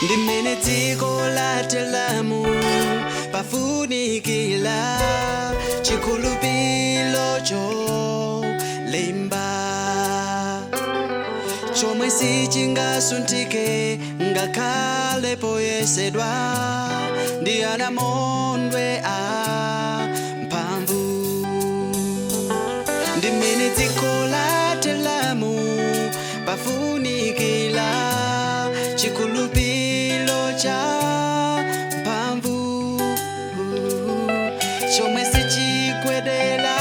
Ndimene dziko latelamu pafunikila chikhulupiriro cholemba chomwe sichingasunthike ngakhale poyesedwa ndi anamondwe amphamvu. Ndimene dziko latelamu pafunikila chikhulupiriro champhamvu chomwe sichigwedera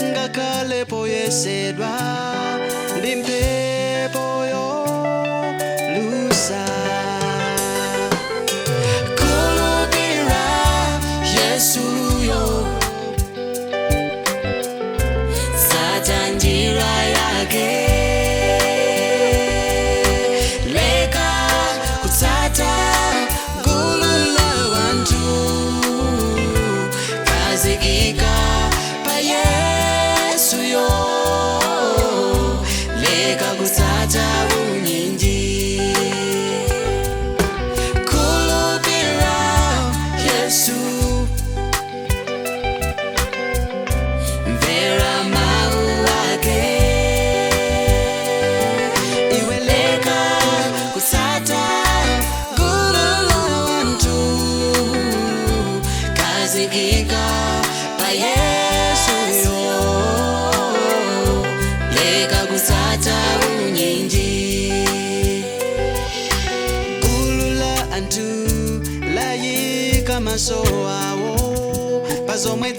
ngakhale poyesedwa ndi mphepo yolusa. Khulupirira Yesuyo, tsata njira yake, leka kutsata gulu la wanthu, khazikika pa Yesuyo, leka kutsata unyinji. Khulupirira Yesu, mvera mawu ake, iwe leka kutsata gulu la wanthu, khazikika pa Yesuyo, leka kutsata unyinji. Gulu la anthu layika maso awo pa zomwe